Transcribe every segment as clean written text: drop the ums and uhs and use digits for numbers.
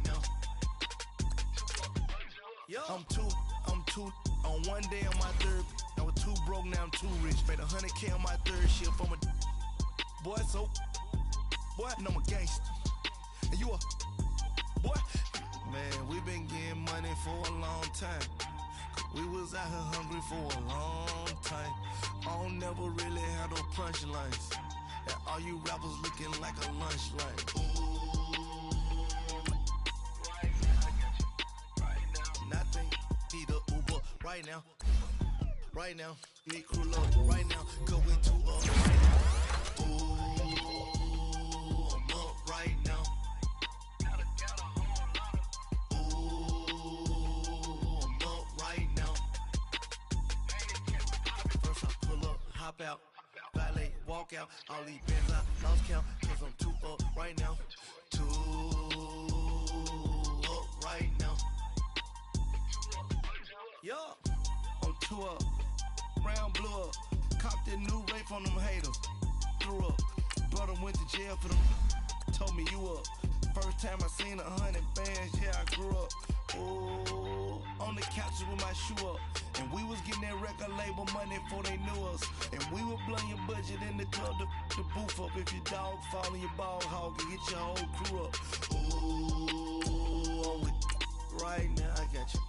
now. I'm two on one day on my third. I was too broke, now I'm too rich. Made 100K on my third shift from a boy, so boy, and I'm a gangster. And you a boy. Man, we been getting money for a long time. We was out here hungry for a long time. I don't never really have no punchlines. And all you rappers looking like a lunch line. Ooh, right now, I got you. Right now, nothing. Need a Uber right now. Right now, need crew love right now. Going to right now. Ooh, I'm up right now. Hop out, valet, walk out, all these bands I lost count, cause I'm too up right now, too up right now. Yeah, I'm too up, round blew up, copped that new rape on them haters, threw up, brother went to jail for them, told me you up, first time I seen 100 bands, yeah I grew up, ooh, on the couch with my shoe up. And we was getting that record label money before they knew us. And we were blowing your budget in the club to boof up. If your dog fall in your ball hog and get your whole crew up. Ooh, I'm with right now, I got you.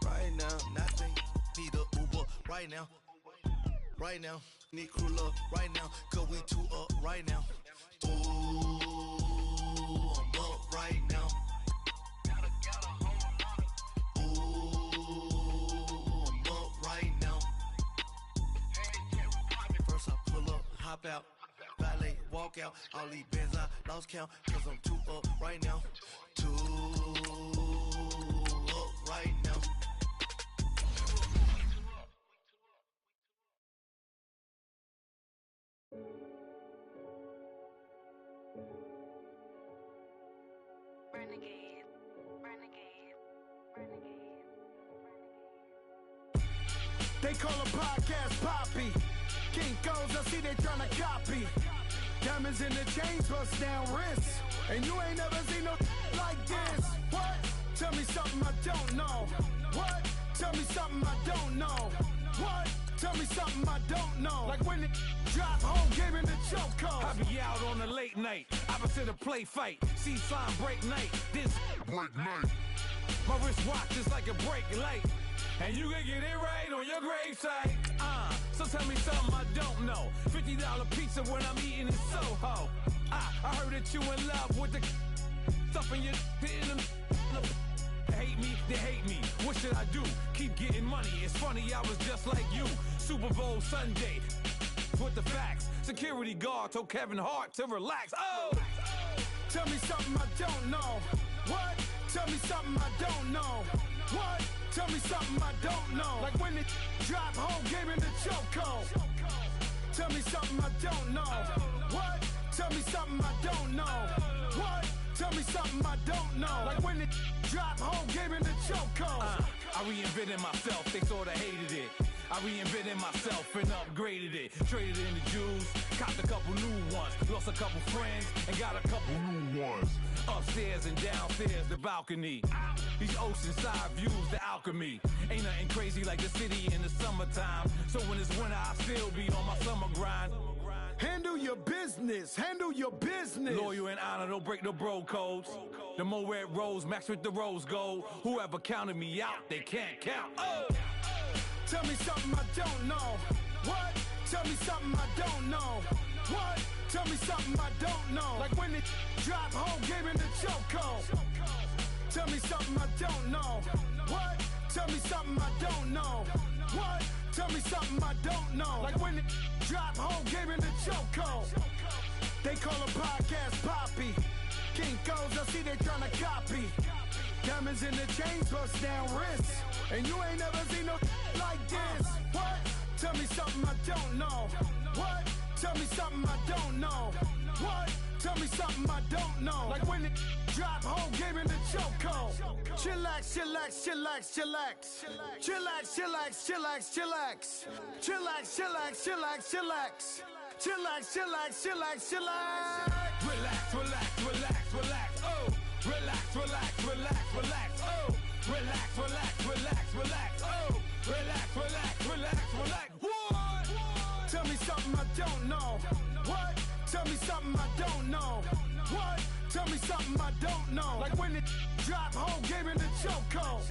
Right now, nothing. Need a Uber right now. Right now, need crew love right now. Cause we too up right now. Ooh, I'm up right now. Hop out, valet, walk out, all these bands I lost count, cause I'm too up right now, too up right now. Renegade, renegade, renegade. They call a podcast Poppy. Kinkos, I see they tryna copy. Diamonds in the chains, bust down wrists. And you ain't never seen no like this. What? Tell me something I don't know. What? Tell me something I don't know. What? Tell me something I don't know. Like when it drop home, game in the chokehold. I be out on a late night, opposite a play fight. See sign break night, this break night. My wristwatch is like a break light. And you can get it right on your gravesite. So tell me something I don't know. $50 pizza when I'm eating in Soho. I heard that you in love with the stuff in your hitting them. Hate me, they hate me. What should I do? Keep getting money. It's funny, I was just like you. Super Bowl Sunday with the facts. Security guard told Kevin Hart to relax. Oh! Tell me something I don't know. What? Tell me something I don't know. What? Tell me something I don't know. Like when it drop home, game in the chokehold. Tell me something I don't know. What? Tell me something I don't know. What? Tell me something I don't know. Like when it drop home, game in the chokehold. I reinvented myself, they sorta hated it. I reinvented myself and upgraded it. Traded in the Jews, copped a couple new ones. Lost a couple friends and got a couple new ones. Upstairs and downstairs, the balcony. These oceanside views, the alchemy. Ain't nothing crazy like the city in the summertime. So when it's winter, I still be on my summer grind. Handle your business, handle your business. Loyal and honor, don't break the bro codes. The more red rose, max with the rose gold. Whoever counted me out, they can't count. Oh! Tell me something I don't know. What? Tell me something I don't know. What? Tell me something I don't know. Like when it drop home, game in the chokehold. Tell me something I don't know. What? Tell me something I don't know. What? Tell me something I don't know. Like when it drop home, game in the chokehold. They call a podcast Poppy. Kinkos, I see they tryna copy. Diamonds in the chains, bust down wrists. And you ain't never seen no like this. What? Tell me something I don't know. What? Tell me something I don't know. What? Tell me something I don't know. Like when it drop home, game in the chokehold. Chillax, chillax, chillax, chillax. Chillax, chillax, chillax, chillax. Chillax, chillax, chillax, chillax. Chillax, chillax, chillax, chillax. Relax, relax, relax, relax. Oh, relax, relax. relax, relax, relax, oh. Relax, relax, relax, relax, oh. Relax, relax, relax, relax. What? Tell me something I don't know. What? Tell me something I don't know. What? Tell me something I don't know. Like when it drop, whole game in the chokehold.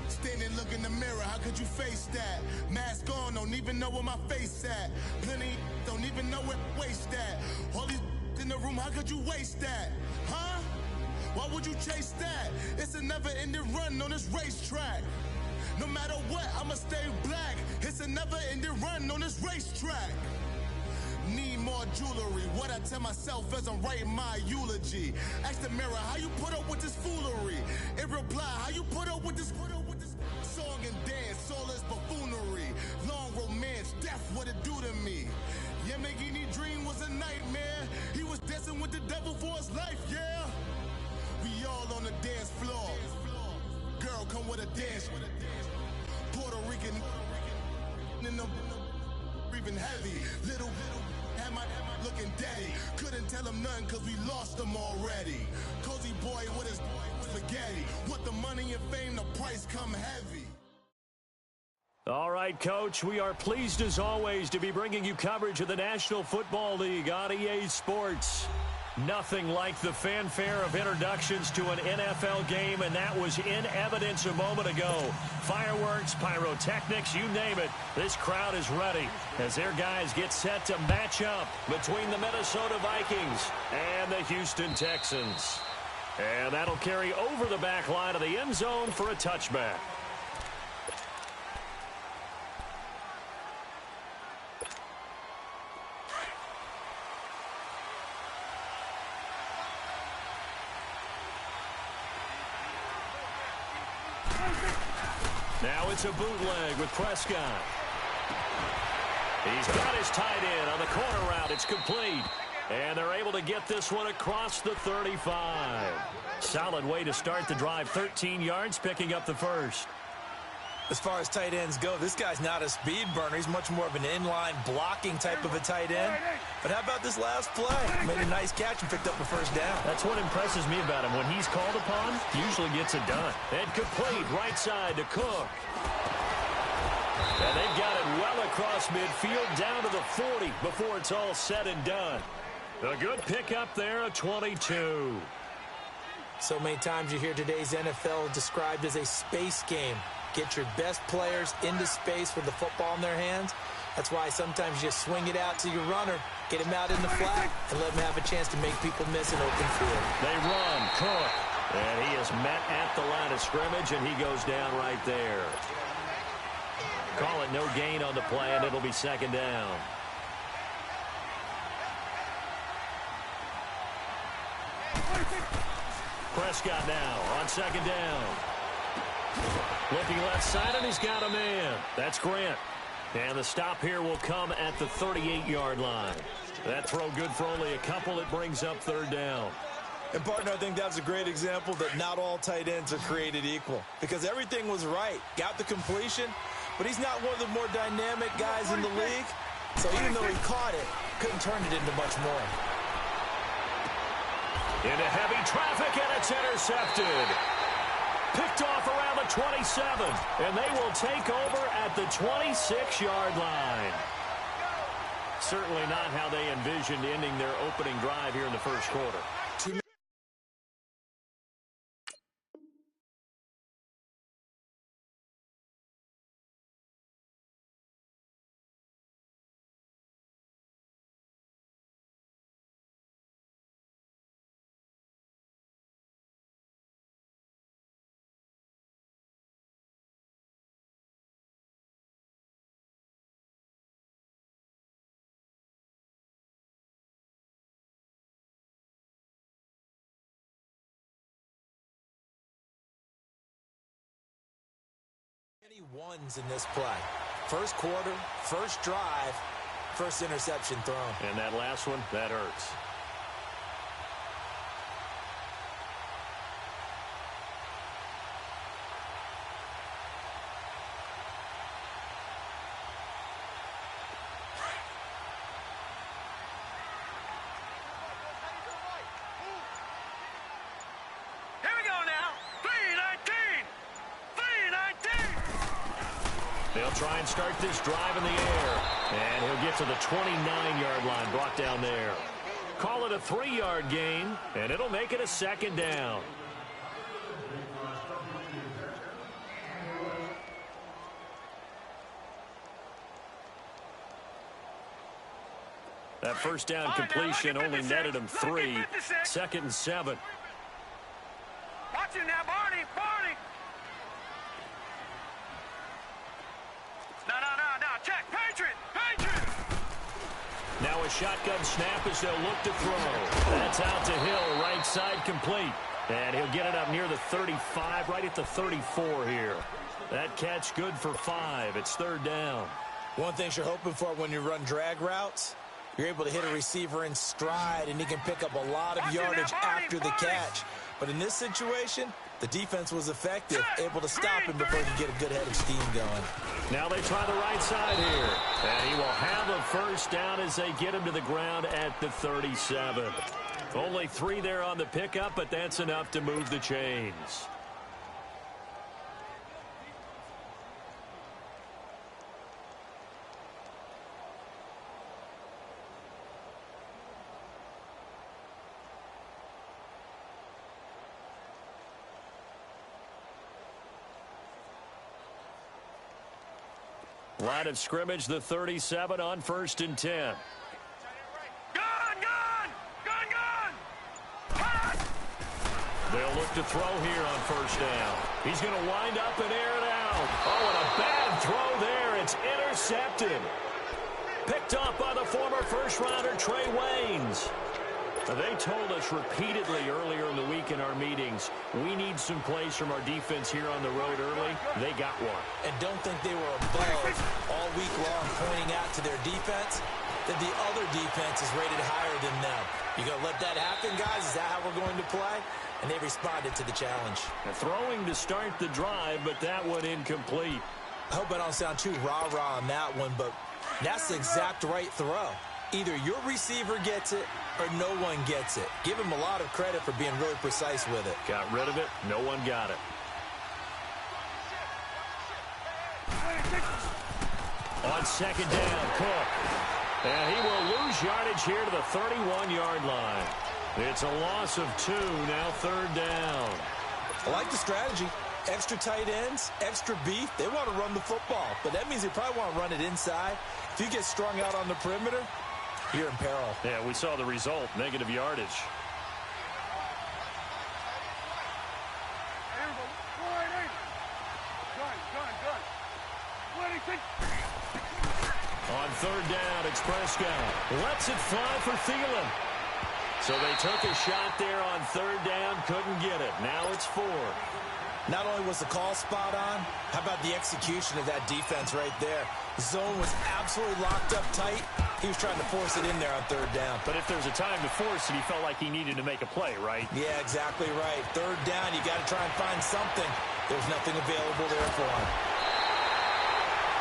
Standing, look in the mirror, how could you face that? Mask on, don't even know where my face at. Plenty don't even know where waste at. All these in the room, how could you waste that? Huh? Why would you chase that? It's a never-ending run on this racetrack. No matter what, I'ma stay black. It's a never-ending run on this racetrack. Need more jewelry. What I tell myself as I'm writing my eulogy. Ask the mirror, how you put up with this foolery? It reply, how you put up with this song and dance, soulless buffoonery. Long romance, death, what it do to me? Yamagini dream was a nightmare. He was dancing with the devil for his life, yeah. We all on the dance floor. Girl, come with a dance. Puerto Rican in the breathing heavy. Little had my looking daddy. Couldn't tell him nothing cause we lost him already. Cozy boy with his spaghetti. With the money and fame, the price come heavy. All right, Coach, we are pleased as always to be bringing you coverage of the National Football League on EA Sports. Nothing like the fanfare of introductions to an NFL game, and that was in evidence a moment ago. Fireworks, pyrotechnics, you name it. This crowd is ready as their guys get set to match up between the Minnesota Vikings and the Houston Texans. And that'll carry over the back line of the end zone for a touchback. Now it's a bootleg with Prescott. He's got his tight end on the corner route. It's complete. And they're able to get this one across the 35. Solid way to start the drive. 13 yards, picking up the first. As far as tight ends go, this guy's not a speed burner. He's much more of an inline blocking type of a tight end. But how about this last play? Made a nice catch and picked up a first down. That's what impresses me about him. When he's called upon, usually gets it done. And complete right side to Cook. And they've got it well across midfield down to the 40 before it's all said and done. A good pickup there, a 22. So many times you hear today's NFL described as a space game. Get your best players into space with the football in their hands. That's why sometimes you swing it out to your runner, get him out in the flat, and let him have a chance to make people miss an open field. They run, Cook, and he is met at the line of scrimmage, and he goes down right there. Call it no gain on the play, and it'll be second down. Prescott now on second down. Looking left side, and he's got a man. That's Grant. And the stop here will come at the 38-yard line. That throw good for only a couple. It brings up third down. And, partner, I think that's a great example that not all tight ends are created equal. Because everything was right. Got the completion, but he's not one of the more dynamic guys in the league. So even though he caught it, couldn't turn it into much more. Into heavy traffic, and it's intercepted. Picked off around the 27, and they will take over at the 26-yard line. Certainly not how they envisioned ending their opening drive here in the first quarter. ones in this play. First quarter, first drive, first interception thrown. And that last one, that hurts. They'll try and start this drive in the air. And he'll get to the 29-yard line, brought down there. Call it a 3-yard gain, and it'll make it a second down. That first down completion only netted him 3. 2nd and 7. Watch him now, Barney. No. Check. Patriot. Now a shotgun snap as they'll look to throw. That's out to Hill, right side complete. And he'll get it up near the 35, right at the 34 here. That catch good for 5. It's 3rd down. One thing you're hoping for when you run drag routes, you're able to hit a receiver in stride, and he can pick up a lot of yardage after the catch. But in this situation, the defense was effective, able to stop him before he could get a good head of steam going. Now they try the right side here. And he will have a first down as they get him to the ground at the 37. Only 3 there on the pickup, but that's enough to move the chains. Line of scrimmage, the 37 on 1st and 10. They'll look to throw here on 1st down. He's going to wind up and air it out. Oh, and a bad throw there. It's intercepted. Picked off by the former first-rounder Trey Waynes. They told us repeatedly earlier in the week in our meetings, we need some plays from our defense here on the road early. They got one. And don't think they were above all week long pointing out to their defense that the other defense is rated higher than them. You going to let that happen, guys? Is that how we're going to play? And they responded to the challenge. And throwing to start the drive, but that one incomplete. I hope I don't sound too rah-rah on that one, but that's the exact right throw. Either your receiver gets it or no one gets it. Give him a lot of credit for being really precise with it. Got rid of it. No one got it. On 2nd down, Cook. And he will lose yardage here to the 31-yard line. It's a loss of 2, now 3rd down. I like the strategy. Extra tight ends, extra beef. They want to run the football, but that means they probably want to run it inside. If you get strung out on the perimeter, you're in peril. Yeah, we saw the result, negative yardage. On 3rd down, it's Prescott. Lets it fly for Thielen. So they took a shot there on 3rd down, couldn't get it. Now it's 4. Not only was the call spot on, how about the execution of that defense right there? The zone was absolutely locked up tight. He was trying to force it in there on 3rd down. But if there's a time to force it, he felt like he needed to make a play, right? Yeah, exactly right. 3rd down, you got to try and find something. There's nothing available there for him.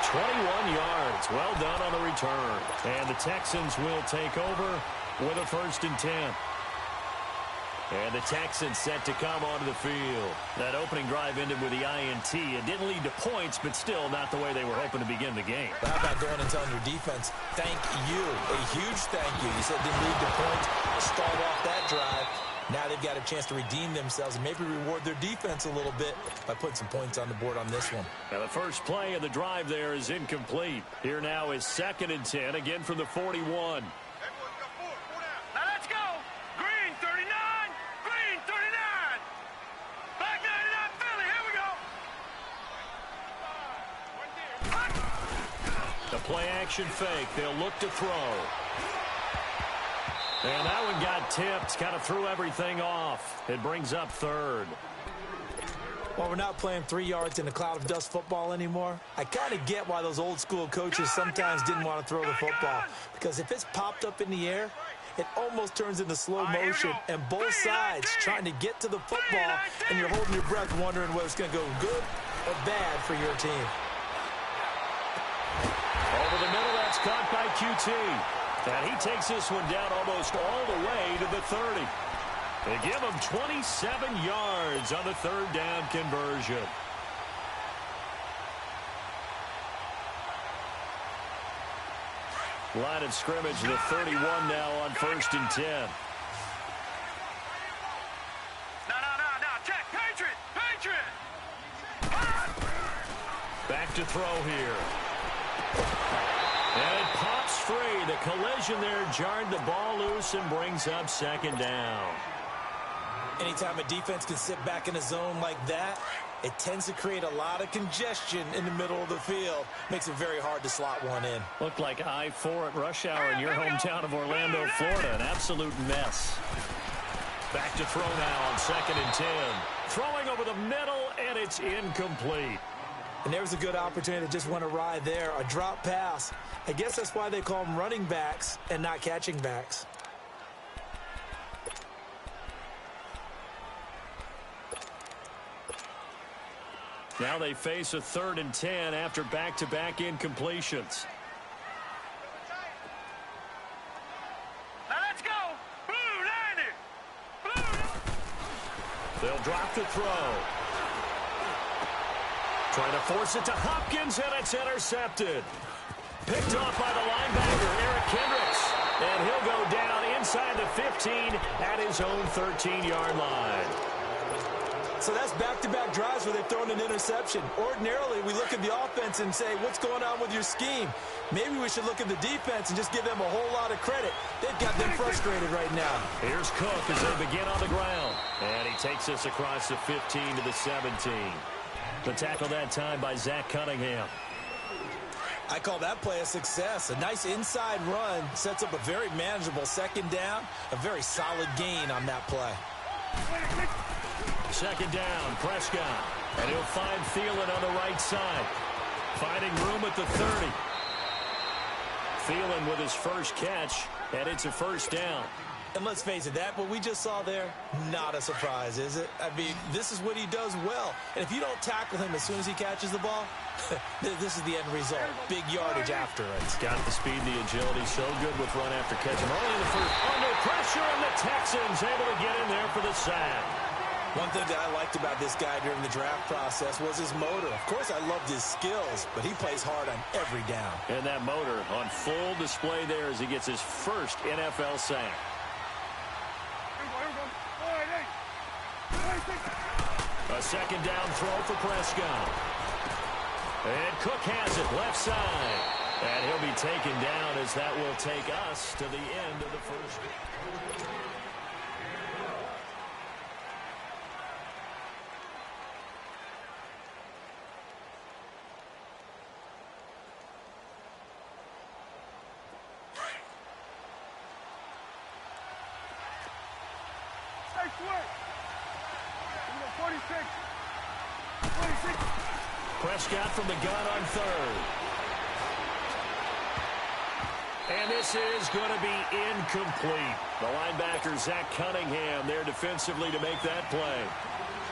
21 yards. Well done on the return. And the Texans will take over with a 1st and 10. And the Texans set to come onto the field. That opening drive ended with the INT. It didn't lead to points, but still not the way they were hoping to begin the game. But how about going and telling your defense, thank you, a huge thank you. You said it didn't lead to points, start off that drive. Now they've got a chance to redeem themselves and maybe reward their defense a little bit by putting some points on the board on this one. Now the first play of the drive there is incomplete. Here now is 2nd and 10, again from the 41. Play-action fake. They'll look to throw. And that one got tipped. Kind of threw everything off. It brings up 3rd. Well, we're not playing 3 yards in a cloud of dust football anymore. I kind of get why those old school coaches sometimes didn't want to throw the football. Because if it's popped up in the air, it almost turns into slow motion, and both sides trying to get to the football, and you're holding your breath wondering whether it's going to go good or bad for your team. Over the middle, that's caught by QT. And he takes this one down almost all the way to the 30. They give him 27 yards on the third down conversion. Line of scrimmage, the 31 now on 1st and 10. No. Check. Patriot. Back to throw here. And it pops free. The collision there jarred the ball loose and brings up 2nd down. Anytime a defense can sit back in a zone like that, it tends to create a lot of congestion in the middle of the field. Makes it very hard to slot one in. Looked like I-4 at rush hour in your hometown of Orlando, Florida. An absolute mess. Back to throw now on 2nd and 10. Throwing over the middle, and it's incomplete. And there was a good opportunity that just went awry there. A drop pass. I guess that's why they call them running backs and not catching backs. Now they face a 3rd and 10 after back-to-back incompletions. Now let's go. Blue 90. They'll drop the throw. Trying to force it to Hopkins, and it's intercepted. Picked off by the linebacker, Eric Kendricks. And he'll go down inside the 15 at his own 13-yard line. So that's back-to-back drives where they've thrown an interception. Ordinarily, we look at the offense and say, what's going on with your scheme? Maybe we should look at the defense and just give them a whole lot of credit. They've got them frustrated right now. Here's Cook as they begin on the ground. And he takes us across the 15 to the 17. The tackle that time by Zach Cunningham. I call that play a success. A nice inside run sets up a very manageable 2nd down. A very solid gain on that play. 2nd down, Prescott. And he'll find Thielen on the right side. Finding room at the 30. Thielen with his first catch, and it's a 1st down. And let's face it, that what we just saw there, not a surprise, is it? I mean, this is what he does well. And if you don't tackle him as soon as he catches the ball, this is the end result. Big yardage after it. He's got the speed and the agility, so good with run after catch. Only in the first, under pressure, and the Texans able to get in there for the sack. One thing that I liked about this guy during the draft process was his motor. Of course, I loved his skills, but he plays hard on every down. And that motor on full display there as he gets his first NFL sack. A 2nd down throw for Prescott. And Cook has it left side. And he'll be taken down as that will take us to the end of the first. Prescott from the gun on 3rd. And this is going to be incomplete. The linebacker, Zach Cunningham, there defensively to make that play.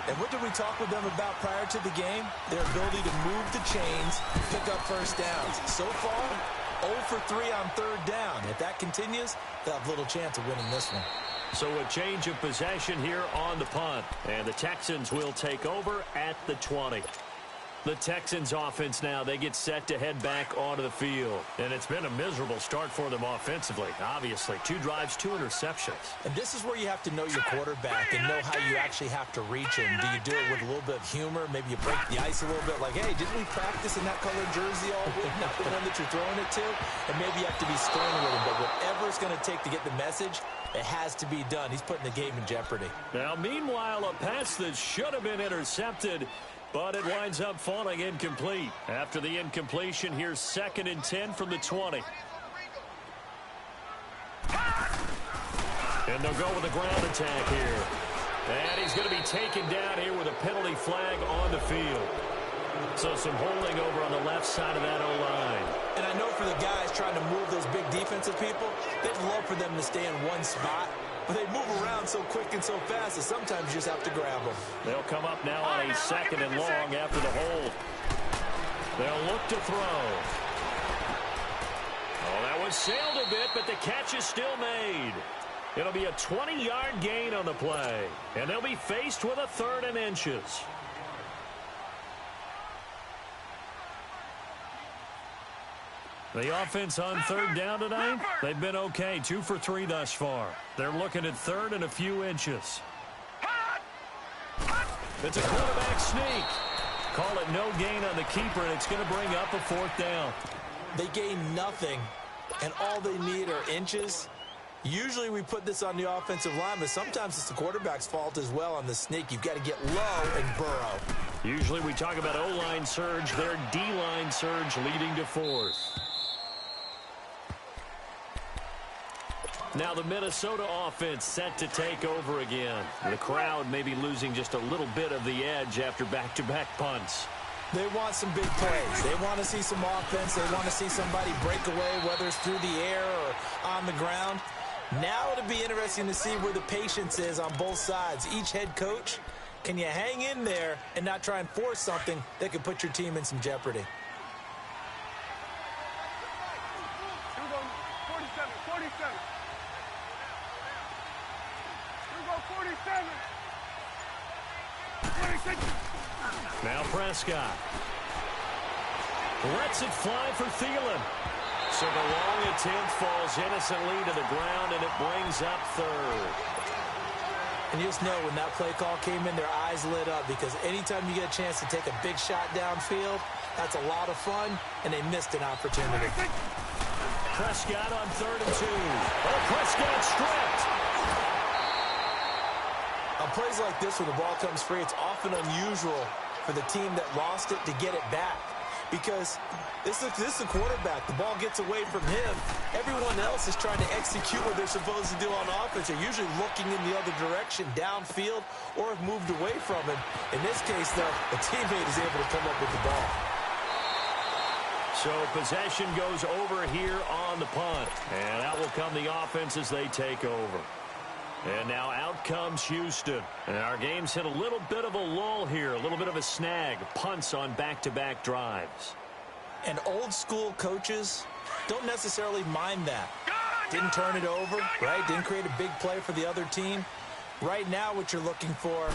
And what did we talk with them about prior to the game? Their ability to move the chains, pick up 1st downs. So far, 0 for 3 on 3rd down. If that continues, they'll have little chance of winning this one. So a change of possession here on the punt. And the Texans will take over at the 20. The Texans offense now, they get set to head back onto the field. And it's been a miserable start for them offensively. Obviously, 2 drives, 2 interceptions. And this is where you have to know your quarterback and know how you actually have to reach him. Do you do it with a little bit of humor? Maybe you break the ice a little bit like, hey, didn't we practice in that colored jersey all week? Not the one that you're throwing it to. And maybe you have to be stern with him. But whatever it's going to take to get the message, it has to be done. He's putting the game in jeopardy. Now, meanwhile, a pass that should have been intercepted, but it winds up falling incomplete. After the incompletion, here's 2nd and 10 from the 20. And they'll go with a ground attack here. And he's going to be taken down here with a penalty flag on the field. So some holding over on the left side of that O-line. And I know for the guys trying to move those big defensive people, they'd love for them to stay in one spot. But they move around so quick and so fast that sometimes you just have to grab them. They'll come up now on a 2nd and long after the hold. They'll look to throw. Oh, that was sailed a bit, but the catch is still made. It'll be a 20-yard gain on the play. And they'll be faced with a 3rd and inches. The offense on 3rd down tonight, they've been okay. 2 for 3 thus far. They're looking at 3rd and a few inches. It's a quarterback sneak. Call it no gain on the keeper, and it's going to bring up a 4th down. They gain nothing, and all they need are inches. Usually we put this on the offensive line, but sometimes it's the quarterback's fault as well on the sneak. You've got to get low and burrow. Usually we talk about O-line surge, their D-line surge leading to 4th. Now the Minnesota offense set to take over again. The crowd may be losing just a little bit of the edge after back-to-back punts. They want some big plays. They want to see some offense. They want to see somebody break away, whether it's through the air or on the ground. Now it'll be interesting to see where the patience is on both sides. Each head coach, can you hang in there and not try and force something that could put your team in some jeopardy? 47. Now Prescott lets it fly for Thielen. So the long attempt falls innocently to the ground, and it brings up 3rd. And you just know when that play call came in, their eyes lit up, because anytime you get a chance to take a big shot downfield, that's a lot of fun, and they missed an opportunity. Prescott on 3rd and 2. Oh, Prescott stripped. On plays like this, when the ball comes free, it's often unusual for the team that lost it to get it back, because this is the quarterback. The ball gets away from him. Everyone else is trying to execute what they're supposed to do on offense. They're usually looking in the other direction, downfield, or have moved away from him. In this case, though, a teammate is able to come up with the ball. So possession goes over here on the punt. And out will come the offense as they take over. And now out comes Houston. And our game's hit a little bit of a lull here, a little bit of a snag. Punts on back-to-back drives. And old-school coaches don't necessarily mind that. Didn't turn it over, right? Didn't create a big play for the other team. Right now what you're looking for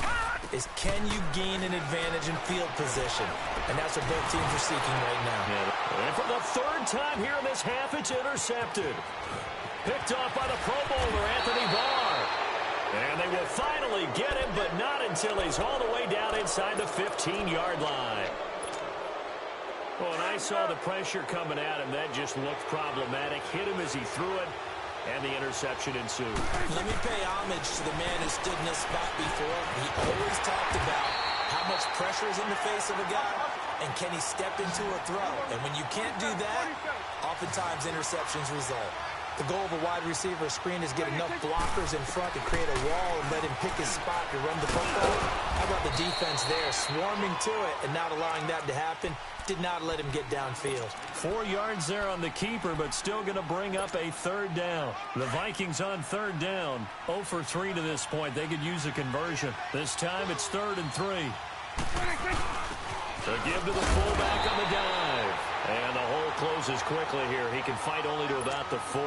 is, can you gain an advantage in field position? And that's what both teams are seeking right now. Yeah. And for the 3rd time here in this half, it's intercepted. Picked off by the Pro Bowler, Anthony Barr. And they will finally get him, but not until he's all the way down inside the 15-yard line. Well, when I saw the pressure coming at him, that just looked problematic. Hit him as he threw it, and the interception ensued. Let me pay homage to the man who stood in this spot before. He always talked about how much pressure is in the face of a guy, and can he step into a throw. And when you can't do that, oftentimes interceptions result. The goal of a wide receiver screen is get enough blockers in front to create a wall and let him pick his spot to run the football. How about the defense there, swarming to it and not allowing that to happen? Did not let him get downfield. 4 yards there on the keeper, but still going to bring up a 3rd down. The Vikings on 3rd down. 0 for 3 to this point. They could use a conversion. This time it's 3rd and 3. To give to the fullback on the dive. And the hole closes quickly here. He can fight only to about the 4.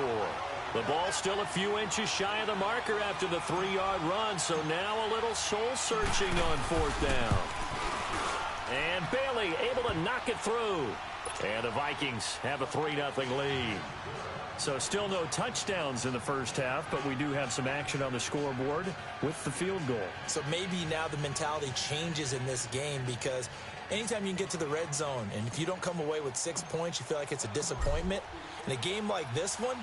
The ball still a few inches shy of the marker after the 3-yard run. So now a little soul-searching on 4th down. And Bailey able to knock it through. And the Vikings have a 3-0 lead. So still no touchdowns in the first half, but we do have some action on the scoreboard with the field goal. So maybe now the mentality changes in this game, because anytime you can get to the red zone, and if you don't come away with 6 points, you feel like it's a disappointment. In a game like this one,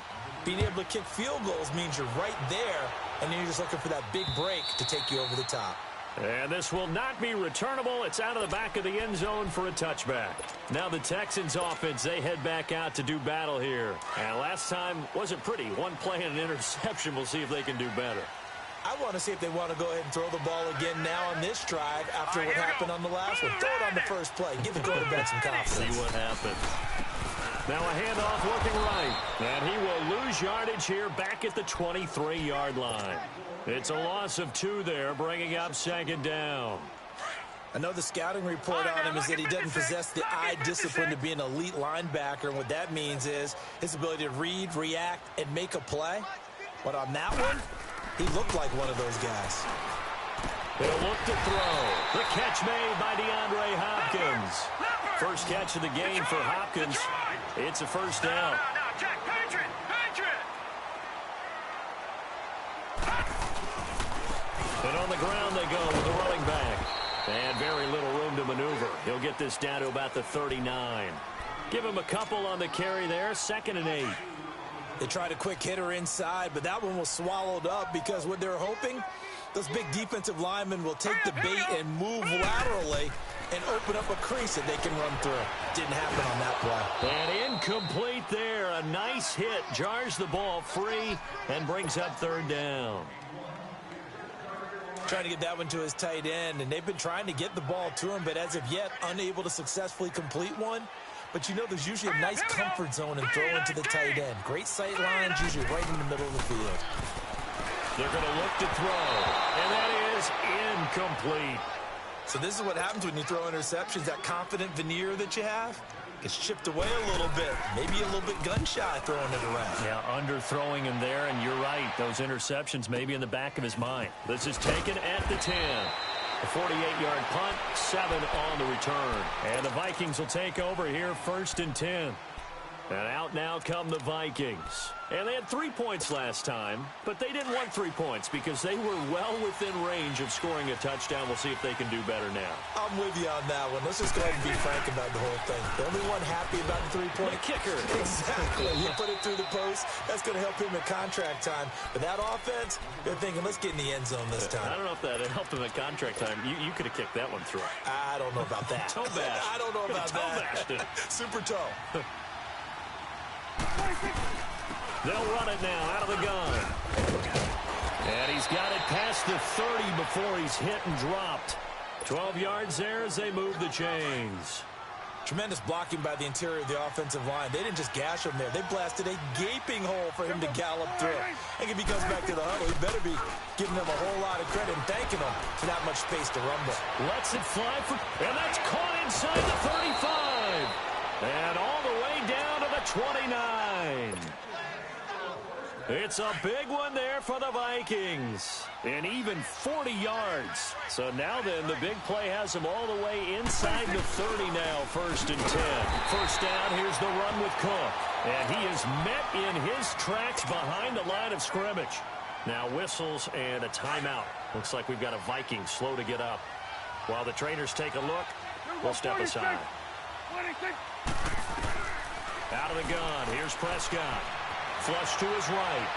being able to kick field goals means you're right there, and then you're just looking for that big break to take you over the top. And this will not be returnable. It's out of the back of the end zone for a touchback. Now the Texans offense, they head back out to do battle here. And last time wasn't pretty. One play and an interception. We'll see if they can do better. I want to see if they want to go ahead and throw the ball again now on this drive after what happened on the last one. Throw it on the first play. Give the quarterback some confidence. See what happens. Now a handoff looking right. And he will lose yardage here back at the 23-yard line. It's a loss of 2 there, bringing up second down. I know the scouting report on him is that he doesn't possess the eye discipline to be an elite linebacker. And what that means is his ability to read, react, and make a play. But on that one, he looked like one of those guys. He'll look to throw. The catch made by DeAndre Hopkins. First catch of the game for Hopkins. It's a first down. And on the ground they go with the running back. And very little room to maneuver. He'll get this down to about the 39. Give him a couple on the carry there. 2nd and 8. They tried a quick hitter inside, but that one was swallowed up because what they're hoping, those big defensive linemen will take the bait and move laterally and open up a crease that they can run through. Didn't happen on that play. And incomplete there. A nice hit. Jars the ball free and brings up 3rd down. Trying to get that one to his tight end, and they've been trying to get the ball to him, but as of yet, unable to successfully complete one. But you know there's usually a nice comfort zone in throwing to the tight end. Great sight lines, usually right in the middle of the field. They're going to look to throw, and that is incomplete. So this is what happens when you throw interceptions. That confident veneer that you have gets chipped away a little bit. Maybe a little bit gun-shy throwing it around. Yeah, underthrowing him there, and you're right. Those interceptions may be in the back of his mind. This is taken at the 10. A 48-yard punt, 7 on the return. And the Vikings will take over here 1st and 10. And out now come the Vikings. And they had 3 points last time, but they didn't want 3 points because they were well within range of scoring a touchdown. We'll see if they can do better now. I'm with you on that one. Let's just go ahead and be frank about the whole thing. The only one happy about the 3-point kicker. Exactly. You put it through the post. That's going to help him at contract time. But that offense, they're thinking, let's get in the end zone this time. I don't know if that helped him at contract time. You could have kicked that one through. I don't know about that. Toe bash. I don't know about that. Super toe. They'll run it now out of the gun. And he's got it past the 30 before he's hit and dropped. 12 yards there as they move the chains. Tremendous blocking by the interior of the offensive line. They didn't just gash him there. They blasted a gaping hole for him to gallop through. I think if he comes back to the huddle, he better be giving them a whole lot of credit and thanking them for that much space to rumble. Lets it fly for, and that's caught inside the 35. And all the way down to the 29. It's a big one there for the Vikings. And even 40 yards. So now then, the big play has them all the way inside the 30 now, 1st and 10. First down, here's the run with Cook. And he is met in his tracks behind the line of scrimmage. Now whistles and a timeout. Looks like we've got a Viking slow to get up. While the trainers take a look, we'll step aside. Out of the gun, here's Prescott. Flush to his right.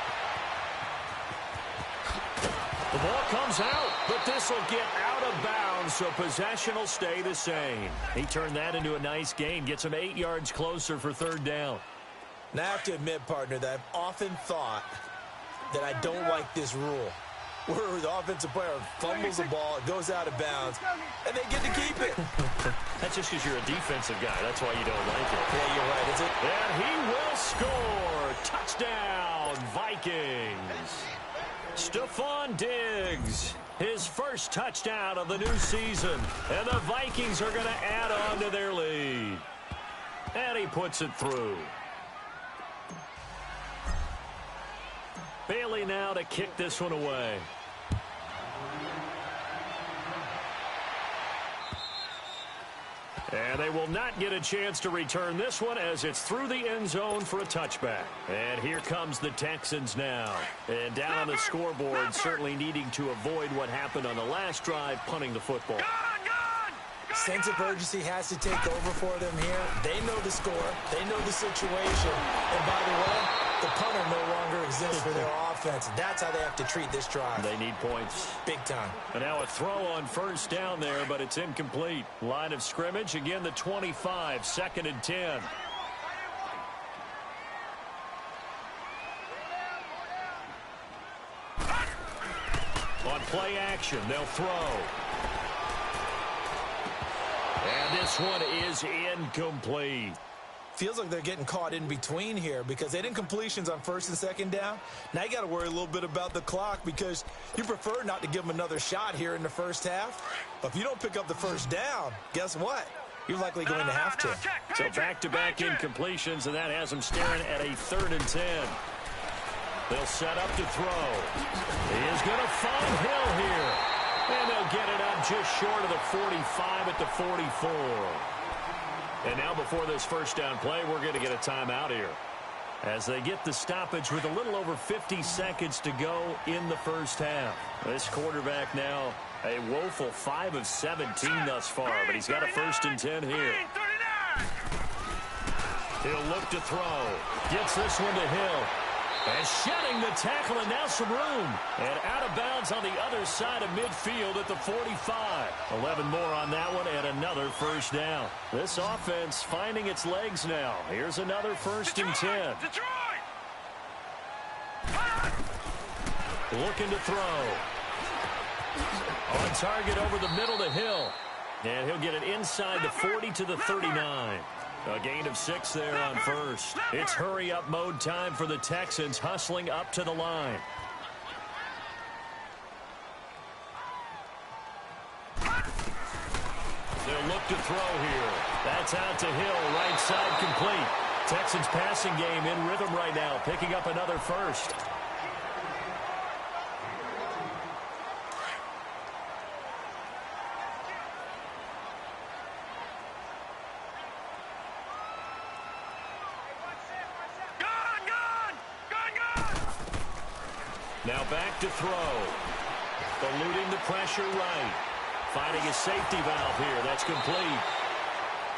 The ball comes out, but this will get out of bounds, so possession will stay the same. He turned that into a nice gain, gets him 8 yards closer for 3rd down. Now, I have to admit, partner, that I've often thought that I don't like this rule, where the offensive player fumbles the ball, it goes out of bounds, and they get to keep it. That's just because you're a defensive guy. That's why you don't like it. Yeah, you're right. Is it? And he will score. Touchdown, Vikings. Stephon Diggs, his first touchdown of the new season. And the Vikings are going to add on to their lead. And he puts it through. Bailey now to kick this one away. And they will not get a chance to return this one as it's through the end zone for a touchback. And here comes the Texans now. And down on the scoreboard, certainly needing to avoid what happened on the last drive, punting the football. Sense of urgency has to take over for them here. They know the score. They know the situation. And by the way, the punter no longer exists for their offense. That's how they have to treat this drive. They need points. Big time. And now a throw on 1st down there, but it's incomplete. Line of scrimmage, again the 25, 2nd and 10. play action. They'll throw. And this one is incomplete. Feels like they're getting caught in between here because they didn't completions on first and second down. Now you got to worry a little bit about the clock because you prefer not to give them another shot here in the first half. But if you don't pick up the first down, guess what? You're likely going to have to. So back-to-back incompletions, and that has them staring at a 3rd and 10. They'll set up to throw. He is going to find Hill here. And they'll get it up just short of the 45 at the 44. And now before this first down play, we're going to get a timeout here as they get the stoppage with a little over 50 seconds to go in the first half. This quarterback now a woeful 5 of 17 thus far, but he's got a 1st and 10 here. He'll look to throw. Gets this one to Hill. And shedding the tackle, and now some room. And out of bounds on the other side of midfield at the 45. 11 more on that one, and another first down. This offense finding its legs now. Here's another 1st and 10. Looking to throw. On target over the middle to Hill. And he'll get it inside the 40 to the 39. A gain of 6 there on first. It's hurry-up mode time for the Texans, hustling up to the line. They'll look to throw here. That's out to Hill, right side complete. Texans passing game in rhythm right now, picking up another first. Now back to throw. Eluding the pressure right. Finding a safety valve here. That's complete.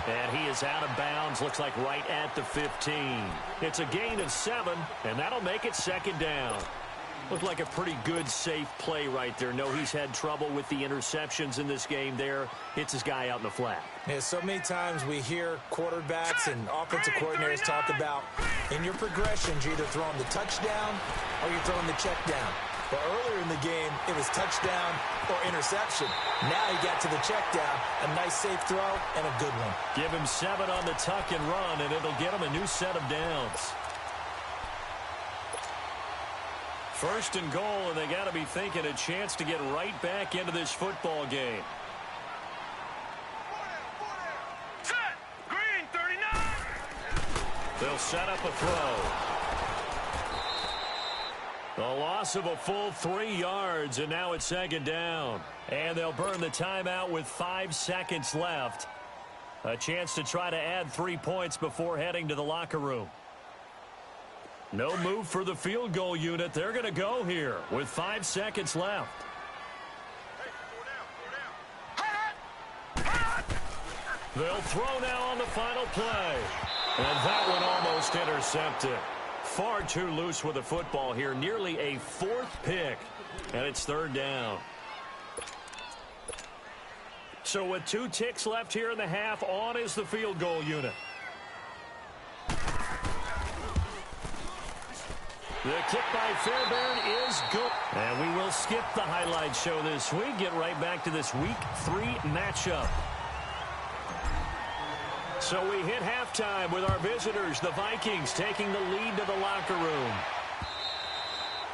And he is out of bounds. Looks like right at the 15. It's a gain of 7, and that'll make it 2nd down. Looked like a pretty good, safe play right there. No, he's had trouble with the interceptions in this game there. Hits his guy out in the flat. Yeah, so many times we hear quarterbacks and offensive coordinators talk about in your progressions, you're either throwing the touchdown or you're throwing the check down. But earlier in the game, it was touchdown or interception. Now he got to the check down, a nice safe throw, and a good one. Give him 7 on the tuck and run, and it'll get him a new set of downs. 1st and goal, and they got to be thinking a chance to get right back into this football game. Set. Green, 39. They'll set up a throw. A loss of a full 3 yards, and now it's 2nd down. And they'll burn the timeout with 5 seconds left. A chance to try to add 3 points before heading to the locker room. No move for the field goal unit. They're going to go here with 5 seconds left. They'll throw now on the final play. And that one almost intercepted. Far too loose with the football here. Nearly a 4th pick. And it's 3rd down. So with 2 ticks left here in the half, on is the field goal unit. The kick by Fairbairn is good. And we will skip the highlight show this week. Get right back to this Week 3 matchup. So we hit halftime with our visitors, the Vikings, taking the lead to the locker room.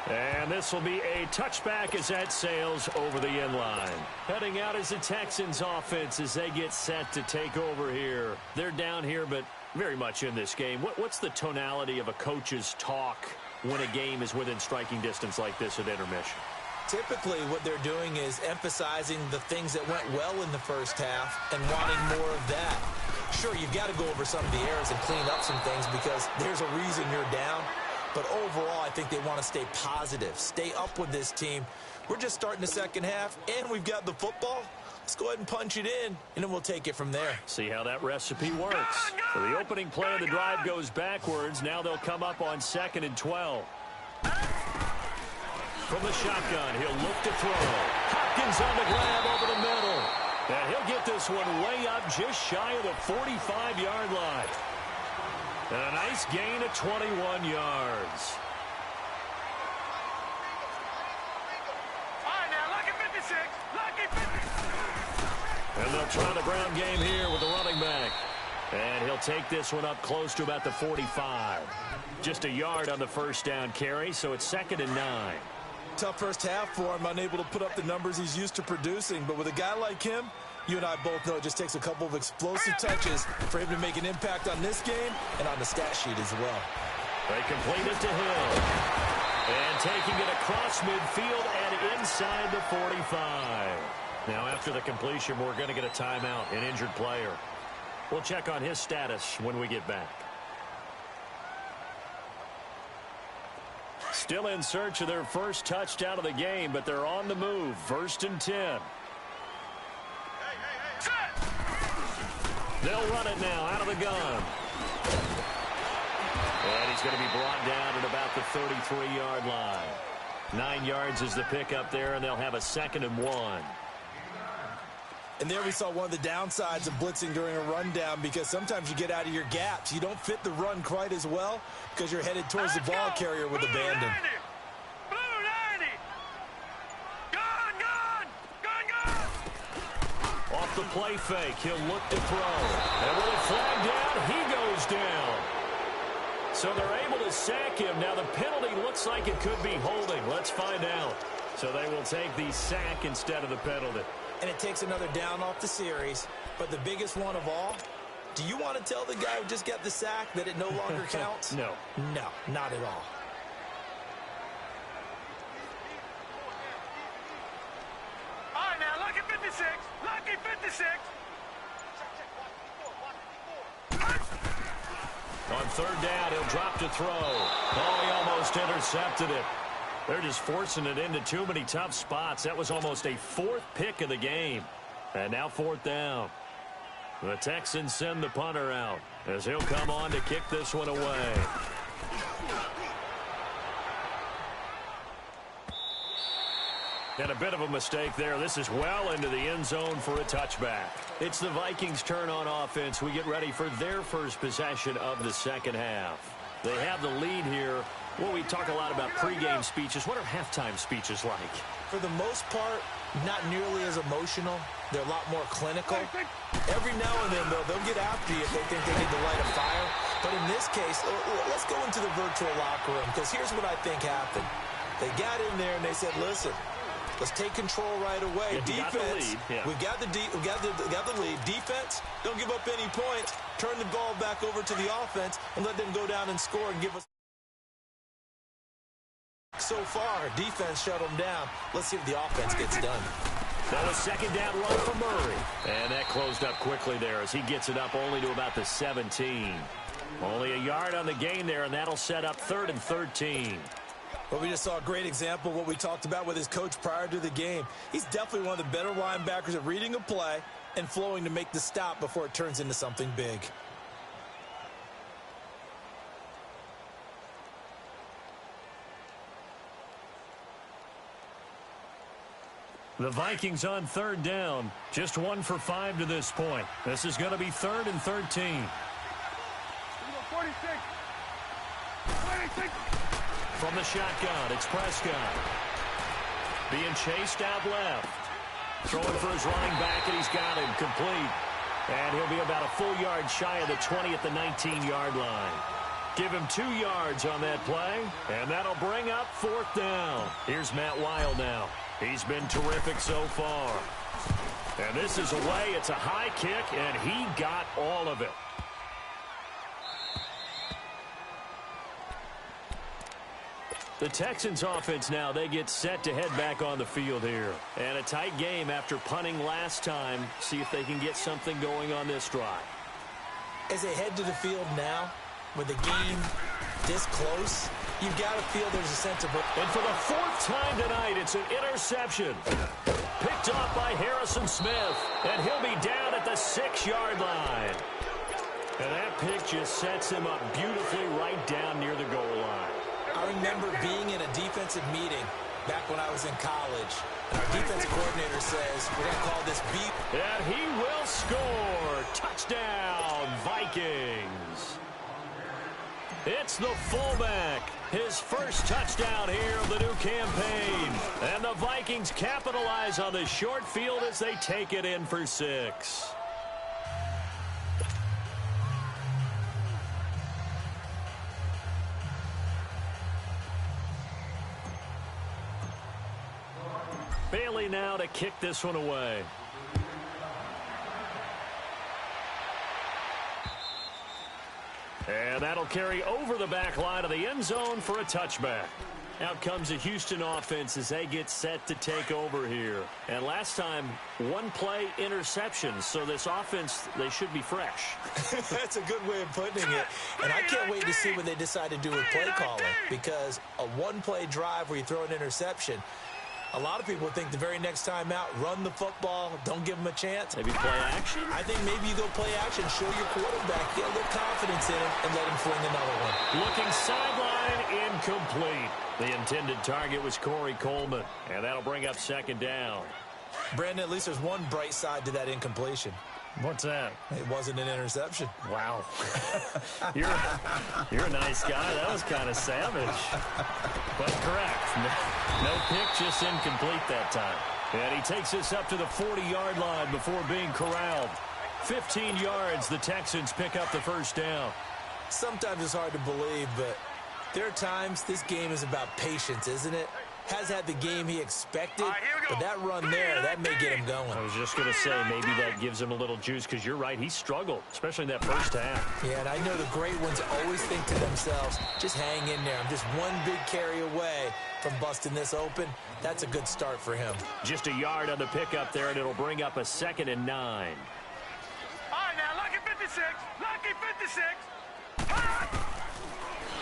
And this will be a touchback as that sails over the end line. Heading out is the Texans offense as they get set to take over here. They're down here, but very much in this game. What's the tonality of a coach's talk when a game is within striking distance like this at intermission? Typically, what they're doing is emphasizing the things that went well in the first half and wanting more of that. Sure, you've got to go over some of the errors and clean up some things because there's a reason you're down. But overall, I think they want to stay positive, stay up with this team. We're just starting the second half, and we've got the football. Let's go ahead and punch it in, and then we'll take it from there. See how that recipe works. So the opening play of the drive goes backwards. Now they'll come up on 2nd and 12. From the shotgun, he'll look to throw. Hopkins on the grab over the middle. And he'll get this one way up just shy of the 45-yard line. And a nice gain of 21 yards. All right, now look at And they'll try the ground game here with the running back. And he'll take this one up close to about the 45. Just a yard on the first down carry, so it's 2nd and 9. Tough first half for him, unable to put up the numbers he's used to producing. But with a guy like him, you and I both know it just takes a couple of explosive touches for him to make an impact on this game and on the stat sheet as well. They complete it to Hill. And taking it across midfield and inside the 45. Now after the completion, we're going to get a timeout, an injured player. We'll check on his status when we get back. Still in search of their first touchdown of the game, but they're on the move. 1st and 10. They'll run it now out of the gun. And he's going to be brought down at about the 33-yard line. 9 yards is the pickup there, and they'll have a 2nd and 1. And there we saw one of the downsides of blitzing during a rundown, because sometimes you get out of your gaps. You don't fit the run quite as well because you're headed towards the ball carrier with abandon. Off the play fake, he'll look to throw. And with a flag down, he goes down. So they're able to sack him. Now the penalty looks like it could be holding. Let's find out. So they will take the sack instead of the penalty. And it takes another down off the series. But the biggest one of all, do you want to tell the guy who just got the sack that it no longer counts? No. No, not at all. All right, now, lucky 56. Lucky 56. On 3rd down, he'll drop to throw. Oh, he almost intercepted it. They're just forcing it into too many tough spots. That was almost a 4th pick of the game. And now 4th down. The Texans send the punter out as he'll come on to kick this one away. And a bit of a mistake there. This is well into the end zone for a touchback. It's the Vikings' turn on offense. We get ready for their first possession of the second half. They have the lead here. Well, we talk a lot about pregame speeches. What are halftime speeches like? For the most part, not nearly as emotional. They're a lot more clinical. Every now and then, though, they'll get after you if they think they need to light a fire. But in this case, let's go into the virtual locker room, because here's what I think happened. They got in there and they said, listen, let's take control right away. Yeah, defense, we got the lead. Defense, don't give up any points. Turn the ball back over to the offense and let them go down and score and give us. So far, defense shut them down. Let's see if the offense gets done. That was 2nd down run for Murray. And that closed up quickly there as he gets it up only to about the 17. Only a yard on the gain there, and that'll set up 3rd and 13. Well, we just saw a great example of what we talked about with his coach prior to the game. He's definitely one of the better linebackers at reading a play and flowing to make the stop before it turns into something big. The Vikings on 3rd down. Just 1 for 5 to this point. This is going to be 3rd and 13. 46. 26. From the shotgun, it's Prescott. Being chased out left. Throwing for his running back, and he's got him complete. And he'll be about a full yard shy of the 20 at the 19-yard line. Give him 2 yards on that play, and that'll bring up 4th down. Here's Matt Weil now. He's been terrific so far. And this is away. It's a high kick, and he got all of it. The Texans offense now, they get set to head back on the field here. And a tight game after punting last time. See if they can get something going on this drive. As they head to the field now, with the game this close, you've got to feel there's a sense of... And for the 4th time tonight, it's an interception. Picked off by Harrison Smith. And he'll be down at the 6-yard line. And that pick just sets him up beautifully right down near the goal line. I remember being in a defensive meeting back when I was in college. And our defensive coordinator says, we're going to call this beat. And he will score. Touchdown, Vikings. It's the fullback, His first touchdown here of the new campaign. And the Vikings capitalize on the short field as they take it in for 6. Bailey now to kick this one away. And that'll carry over the back line of the end zone for a touchback. Out comes the Houston offense as they get set to take over here. And last time, one play interception. So this offense, they should be fresh. That's a good way of putting it. And I can't wait to see what they decide to do with play calling. Because a one-play drive where you throw an interception, a lot of people think the very next time out, run the football, don't give them a chance. Maybe play action? I think maybe you go play action, show your quarterback, get a little confidence in him, and let him fling another one. Looking sideline, incomplete. The intended target was Corey Coleman, and that'll bring up second down. Brandon, at least there's one bright side to that incompletion. What's that? It wasn't an interception. Wow. You're a nice guy. That was kind of savage. But correct. No pick, just incomplete that time. And he takes this up to the 40-yard line before being corralled. 15 yards, the Texans pick up the first down. Sometimes it's hard to believe, but there are times this game is about patience, isn't it? Has had the game he expected, but that run there, that may get him going. I was just going to say, maybe that gives him a little juice, because you're right, he struggled, especially in that first half. Yeah, and I know the great ones always think to themselves, just hang in there. I'm just one big carry away from busting this open. That's a good start for him. Just a yard on the pickup there, and it'll bring up a 2nd and 9. All right, now, lucky 56. Lucky 56.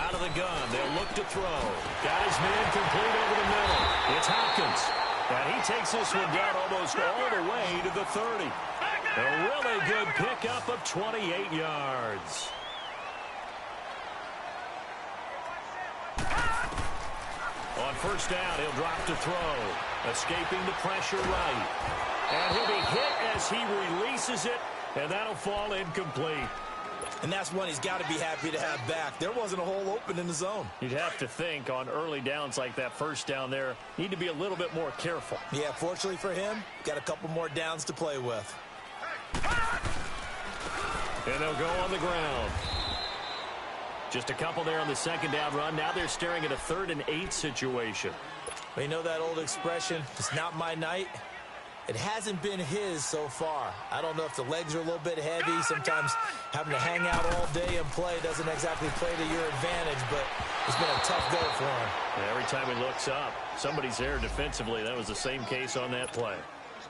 Out of the gun, they'll look to throw. Got his man complete over the middle. It's Hopkins. And he takes this one down almost all the way to the 30. A really good pickup of 28 yards. On first down, he'll drop to throw. Escaping the pressure right. And he'll be hit as he releases it, and that'll fall incomplete. And that's one he's got to be happy to have back. There wasn't a hole open in the zone. You'd have to think on early downs like that first down there, need to be a little bit more careful. Yeah, fortunately for him, got a couple more downs to play with. And they'll go on the ground. Just a couple there on the second down run. Now they're staring at a 3rd and 8 situation. You know that old expression, it's not my night? It hasn't been his so far. I don't know if the legs are a little bit heavy. Sometimes having to hang out all day and play doesn't exactly play to your advantage, but it's been a tough go for him. And every time he looks up, somebody's there defensively. That was the same case on that play.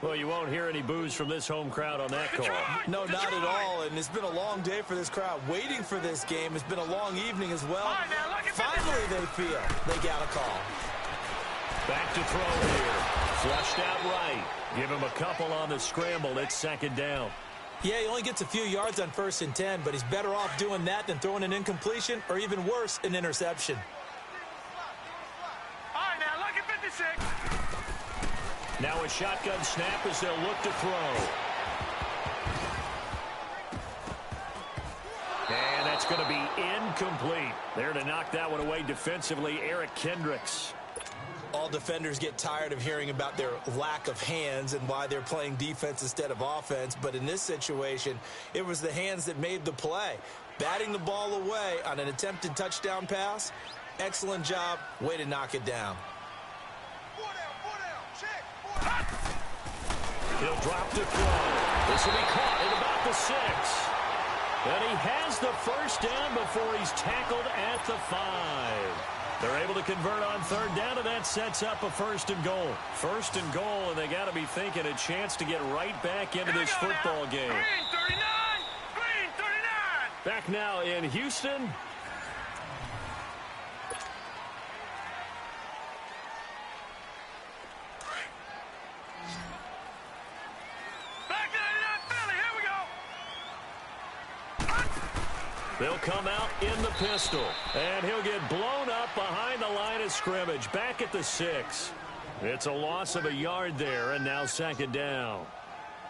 Well, you won't hear any boos from this home crowd on that call. No, not at all, and it's been a long day for this crowd. Waiting for this game. It's been a long evening as well. Finally, they feel they got a call. Back to throw here. Flushed out right. Give him a couple on the scramble. It's 2nd down. Yeah, he only gets a few yards on 1st and 10, but he's better off doing that than throwing an incompletion or even worse, an interception. All right, now, lucky 56. Now a shotgun snap as they'll look to throw. And that's going to be incomplete. There to knock that one away defensively, Eric Kendricks. All defenders get tired of hearing about their lack of hands and why they're playing defense instead of offense. But in this situation, it was the hands that made the play. Batting the ball away on an attempted touchdown pass. Excellent job. Way to knock it down. He'll drop to throw. This will be caught at about the 6. And he has the first down before he's tackled at the 5. They're able to convert on 3rd down, and that sets up a 1st and goal. 1st and goal, and they got to be thinking a chance to get right back into this football game. Green 39! Green 39! Back now in Houston. Back 99 Philly, here we go! They'll come out in the pistol, and he'll get blown up behind the line of scrimmage, back at the 6. It's a loss of a yard there, and now 2nd down.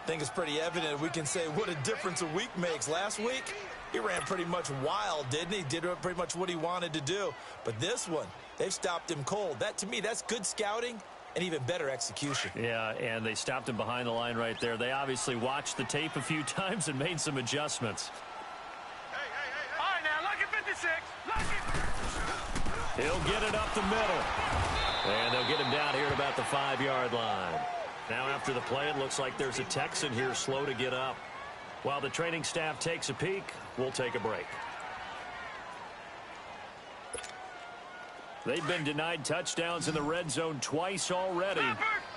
I think it's pretty evident we can say what a difference a week makes. Last week, he ran pretty much wild, didn't he? Did pretty much what he wanted to do. But this one, they've stopped him cold. That, to me, that's good scouting and even better execution. Yeah, and they stopped him behind the line right there. They obviously watched the tape a few times and made some adjustments. All right, now, lucky 56. Lucky. He'll get it up the middle. And they'll get him down here at about the 5-yard line. Now after the play, it looks like there's a Texan here slow to get up. While the training staff takes a peek, we'll take a break. They've been denied touchdowns in the red zone twice already.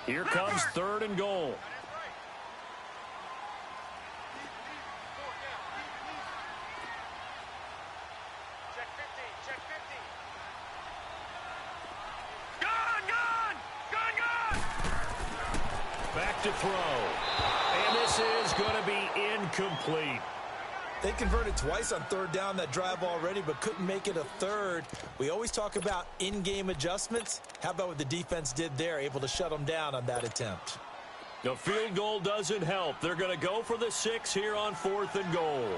Here comes 3rd and goal. Check 50, check 50. Gone! Back to throw. And this is going to be incomplete. They converted twice on 3rd down that drive already, but couldn't make it a 3rd. We always talk about in-game adjustments. How about what the defense did there, able to shut them down on that attempt? The field goal doesn't help. They're going to go for the 6 here on 4th and goal.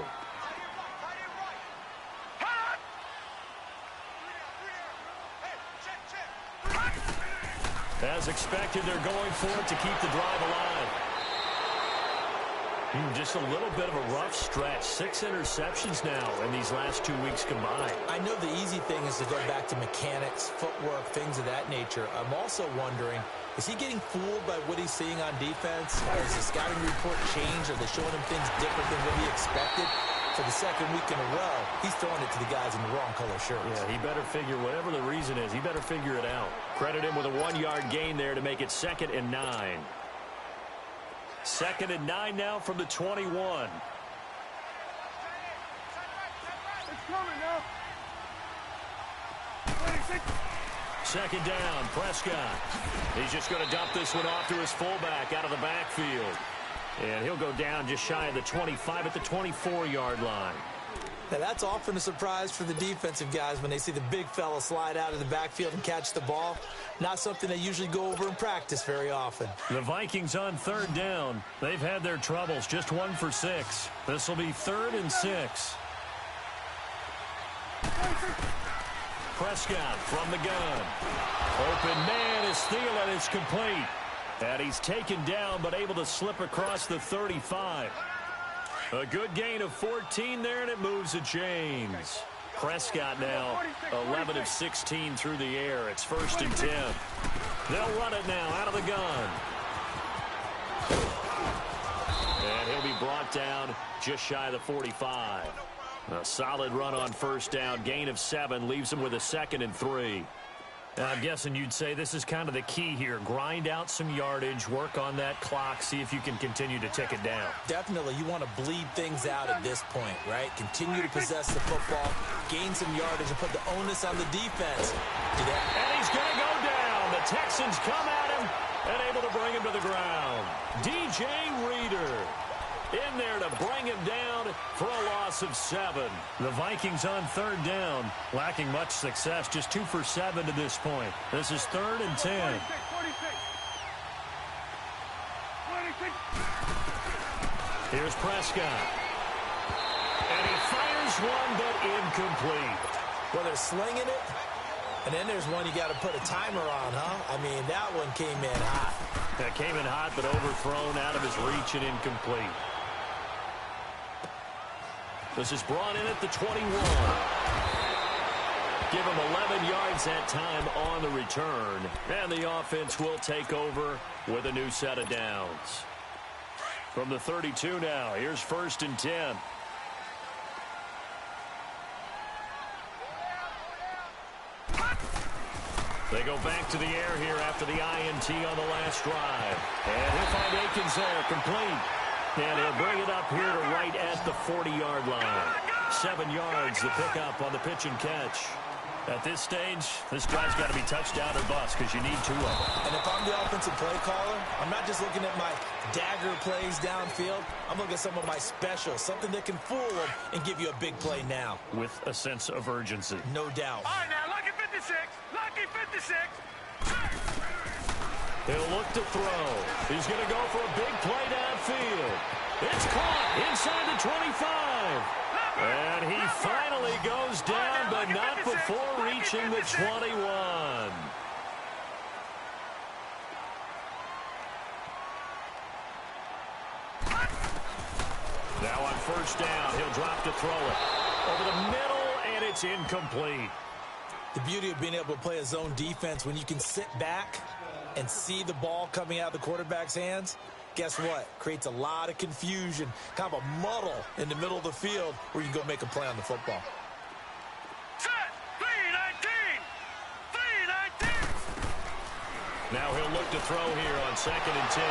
As expected, they're going for it to keep the drive alive. Just a little bit of a rough stretch. 6 interceptions now in these last 2 weeks combined. I know the easy thing is to go back to mechanics, footwork, things of that nature. I'm also wondering, is he getting fooled by what he's seeing on defense? Has the scouting report changed? Are they showing him things different than what he expected? For the 2nd week in a row, he's throwing it to the guys in the wrong color shirts. Yeah, he better figure, whatever the reason is, he better figure it out. Credit him with a 1-yard gain there to make it 2nd and 9. 2nd and 9 now from the 21. It's coming now. 26. 2nd down, Prescott. He's just going to dump this one off to his fullback out of the backfield. And he'll go down just shy of the 25 at the 24-yard line. Now, that's often a surprise for the defensive guys when they see the big fella slide out of the backfield and catch the ball. Not something they usually go over in practice very often. The Vikings on 3rd down. They've had their troubles, just 1 for 6. This will be 3rd and 6. Prescott from the gun. Open man is Thielen. It's complete. And he's taken down, but able to slip across the 35. A good gain of 14 there, and it moves the chains. Prescott now 11 of 16 through the air. It's 1st and 10. They'll run it now out of the gun. And he'll be brought down just shy of the 45. A solid run on 1st down. Gain of 7 leaves him with a 2nd and 3. I'm guessing you'd say this is kind of the key here. Grind out some yardage, work on that clock, see if you can continue to tick it down. Definitely, you want to bleed things out at this point, right? Continue to possess the football, gain some yardage, and put the onus on the defense. And he's going to go down. The Texans come at him and able to bring him to the ground. DJ Reader in there to bring him down for a loss of 7. The Vikings on 3rd down, lacking much success, just 2 for 7 to this point. This is 3rd and 10. 26. Here's Prescott. And he fires one, but incomplete. Well, they're slinging it, and then there's one you got to put a timer on, huh? I mean, that one came in hot. That came in hot, but overthrown out of his reach and incomplete. This is brought in at the 21. Give him 11 yards that time on the return. And the offense will take over with a new set of downs. From the 32 now, here's 1st and 10. They go back to the air here after the INT on the last drive. And he'll find Akins there, complete. And he'll bring it up here to right at the 40-yard line. 7 yards, the pickup on the pitch and catch. At this stage, this drive's got to be touchdown or bust because you need 2 of them. And if I'm the offensive play caller, I'm not just looking at my dagger plays downfield. I'm looking at some of my specials, something that can fool them and give you a big play now. With a sense of urgency. No doubt. All right, now, lucky 56. Lucky 56. He'll look to throw. He's going to go for a big play downfield. It's caught inside the 25. And he finally goes down, but not before reaching the 21. Now on first down, he'll drop to throw it. Over the middle, and it's incomplete. The beauty of being able to play a zone defense when you can sit back and see the ball coming out of the quarterback's hands, guess what? Creates a lot of confusion, kind of a muddle in the middle of the field where you can go make a play on the football. Set, 3-19. Now he'll look to throw here on 2nd and 10.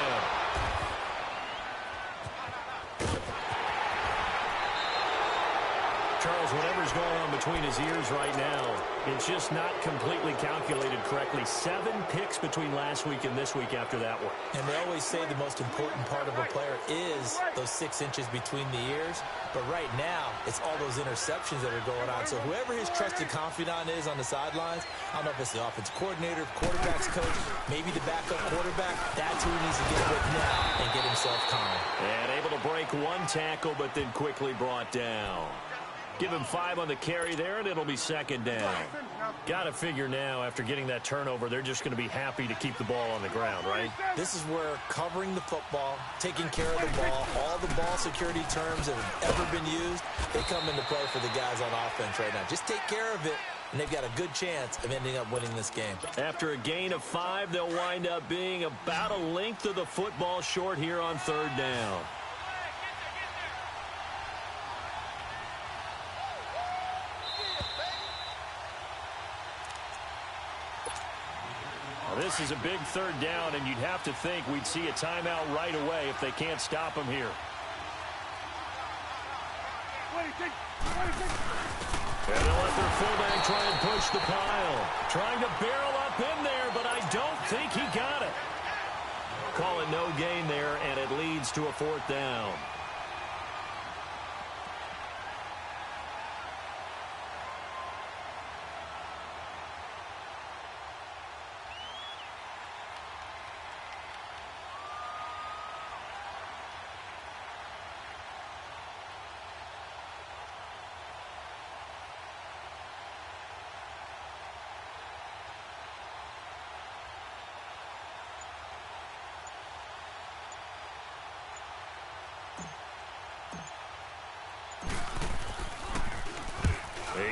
Charles, whatever's going on between his ears right now, it's just not completely calculated correctly. 7 picks between last week and this week after that one. And they always say the most important part of a player is those 6 inches between the ears. But right now, it's all those interceptions that are going on. So whoever his trusted confidant is on the sidelines, I don't know if it's the offensive coordinator, quarterback's coach, maybe the backup quarterback, that's who he needs to get with now and get himself calm. And able to break 1 tackle, but then quickly brought down. Give him 5 on the carry there, and it'll be 2nd down. Got to figure now, after getting that turnover, they're just going to be happy to keep the ball on the ground, right? This is where covering the football, taking care of the ball, all the ball security terms that have ever been used, they come into play for the guys on offense right now. Just take care of it, and they've got a good chance of ending up winning this game. After a gain of 5, they'll wind up being about a length of the football short here on 3rd down. This is a big 3rd down, and you'd have to think we'd see a timeout right away if they can't stop him here. And they'll let their fullback try and push the pile. Trying to barrel up in there, but I don't think he got it. Call it no gain there, and it leads to a 4th down.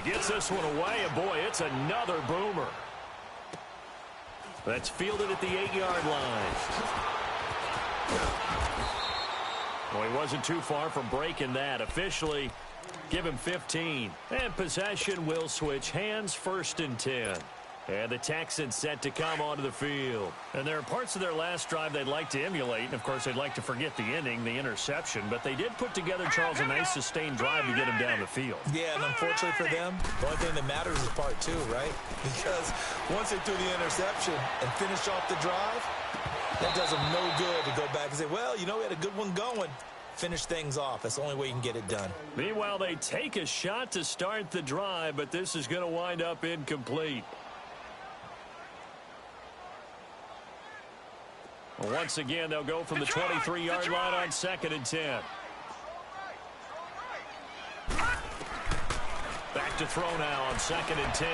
He gets this one away, and boy, it's another boomer. That's fielded at the 8-yard line. Well, he wasn't too far from breaking that. Officially, give him 15. And possession will switch hands, 1st and 10. And the Texans set to come onto the field. And there are parts of their last drive they'd like to emulate. And, of course, they'd like to forget the ending, the interception. But they did put together, Charles, a nice sustained drive to get him down the field. Yeah, and unfortunately for them, the only thing that matters is part 2, right? Because once they threw the interception and finished off the drive, that does them no good to go back and say, well, you know, we had a good one going. Finish things off. That's the only way you can get it done. Meanwhile, they take a shot to start the drive, but this is going to wind up incomplete. Once again, they'll go from the 23-yard line on 2nd and 10. Back to throw now on 2nd and 10.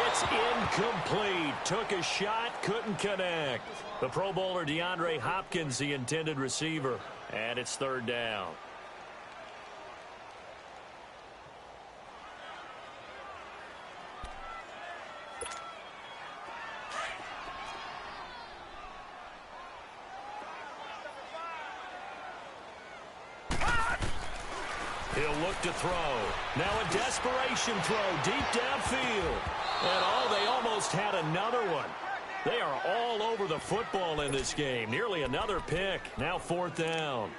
It's incomplete. Took a shot, couldn't connect. The Pro Bowler DeAndre Hopkins, the intended receiver. And it's 3rd down. He'll look to throw. Now a desperation throw deep downfield. And they almost had another one. They are all over the football in this game. Nearly another pick. Now 4th down.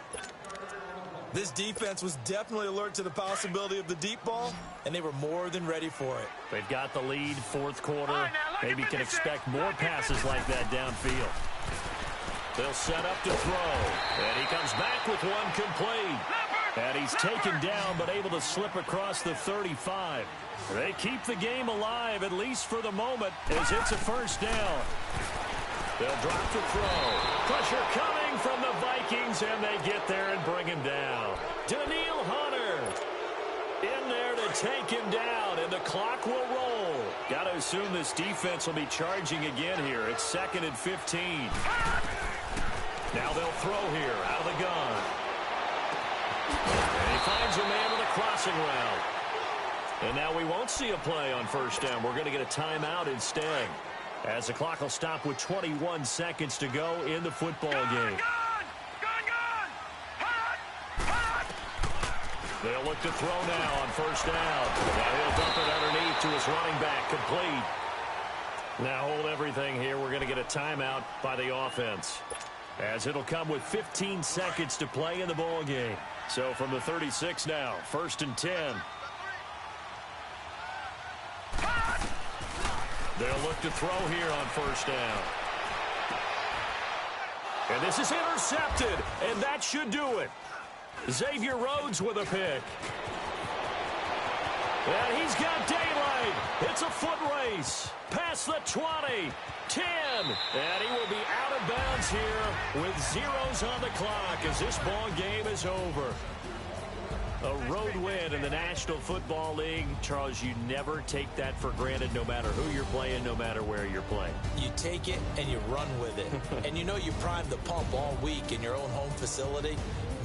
This defense was definitely alert to the possibility of the deep ball, and they were more than ready for it. They've got the lead, 4th quarter. Maybe can expect more passes like that downfield. They'll set up to throw. And he comes back with one complete. And he's taken down, but able to slip across the 35. They keep the game alive, at least for the moment, as it's a 1st down. They'll drop to throw. Pressure coming from the Vikings, and they get there and bring him down. Daniil Hunter in there to take him down, and the clock will roll. Got to assume this defense will be charging again here. It's 2nd and 15. Now they'll throw here out of the gun. And he finds a man with a crossing route. And now we won't see a play on first down. We're going to get a timeout instead, as the clock will stop with 21 seconds to go in the football game. They'll look to throw now on first down. Now he'll dump it underneath to his running back, complete. Now hold everything here. We're going to get a timeout by the offense, as it'll come with 15 seconds to play in the ball game. So from the 36 now, 1st and 10. They'll look to throw here on first down. And this is intercepted, and that should do it. Xavier Rhodes with a pick. And he's got daylight. It's a foot race. Past the 20, 10. And he will be out of bounds here with zeros on the clock as this ball game is over. A road win in the National Football League. Charles, you never take that for granted, no matter who you're playing, no matter where you're playing. You take it and you run with it. And you know you primed the pump all week in your own home facility.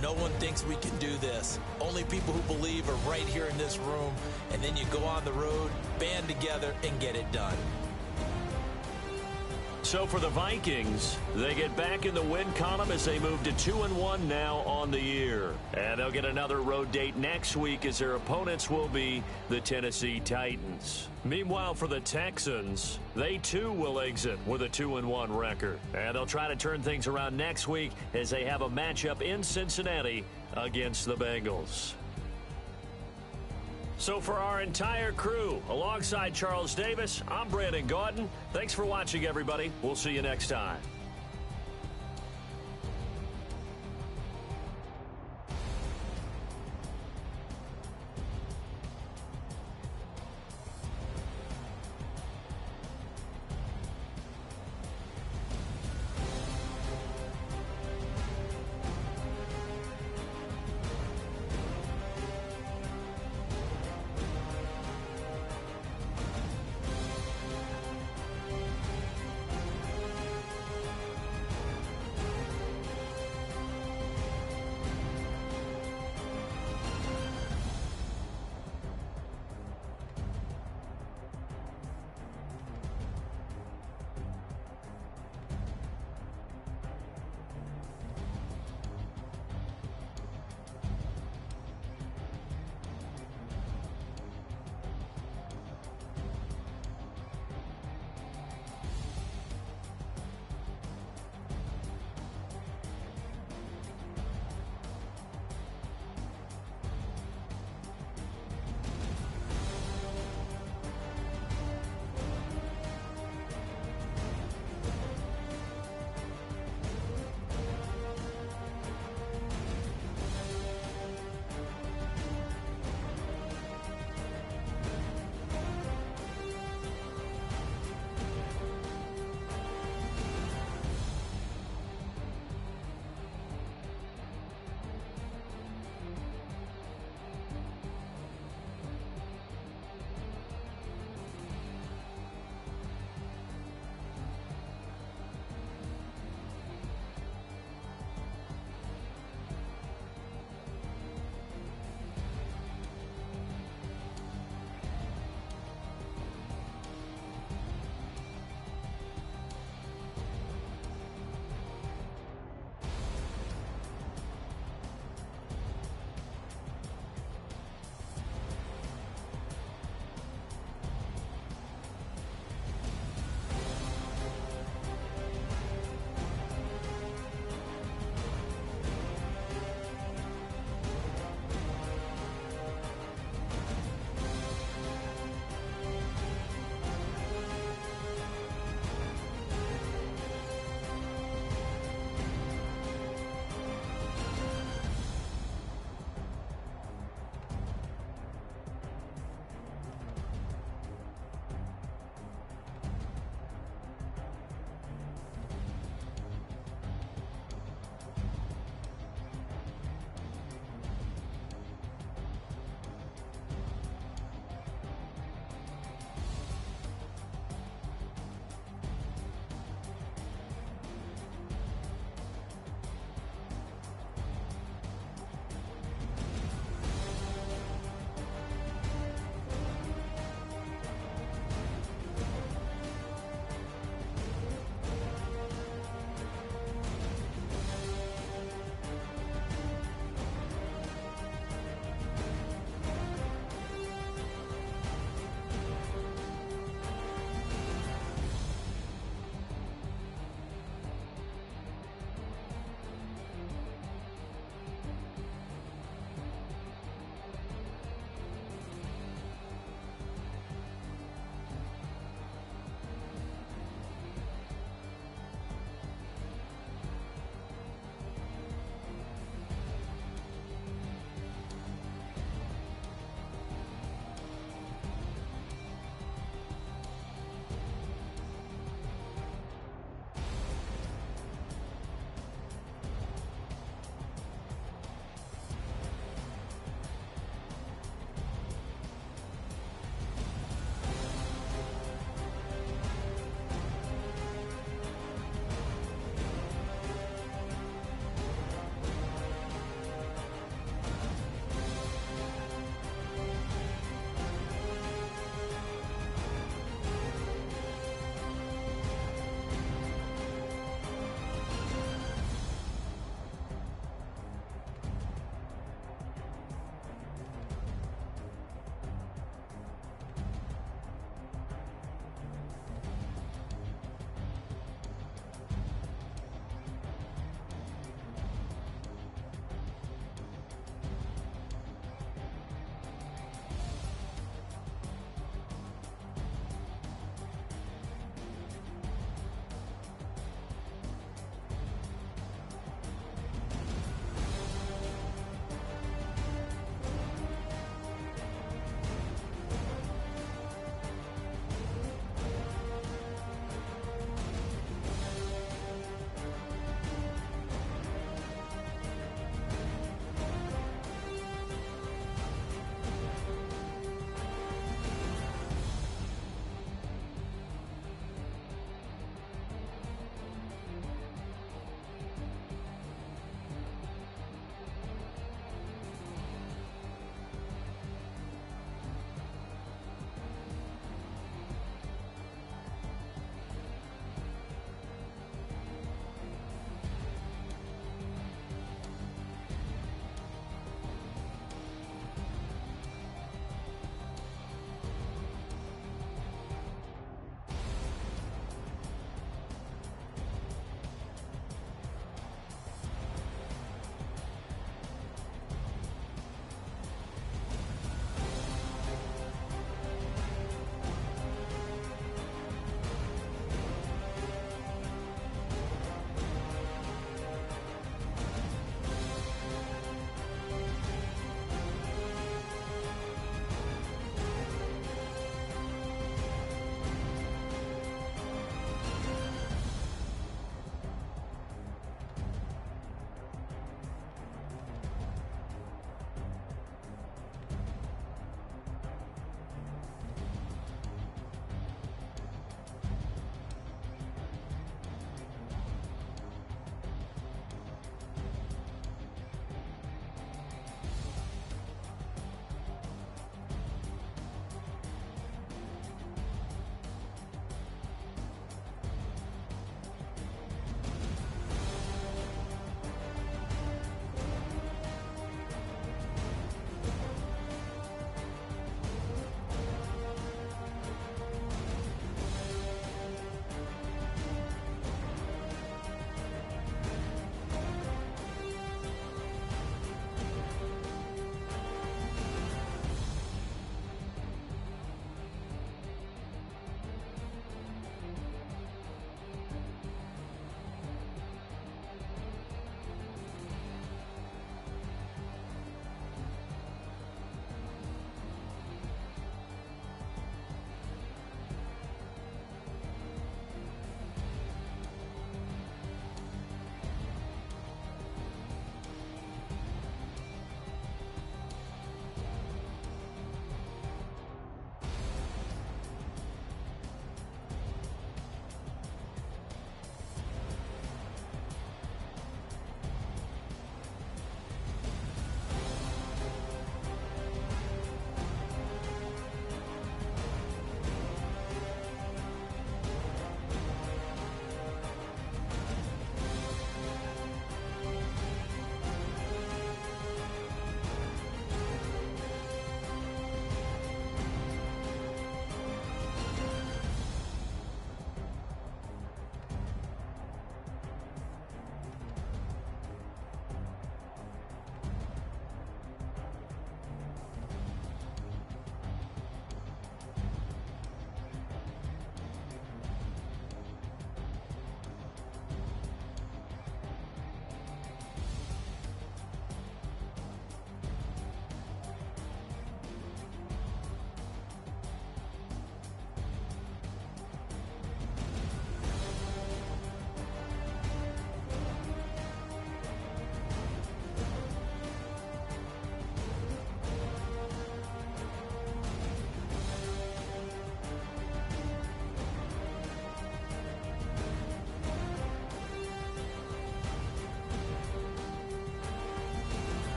No one thinks we can do this. Only people who believe are right here in this room. And then you go on the road, band together, and get it done. So for the Vikings, they get back in the win column as they move to 2-1 now on the year. And they'll get another road date next week as their opponents will be the Tennessee Titans. Meanwhile, for the Texans, they too will exit with a 2-1 record. And they'll try to turn things around next week as they have a matchup in Cincinnati against the Bengals. So for our entire crew, alongside Charles Davis, I'm Brandon Gaudin. Thanks for watching, everybody. We'll see you next time.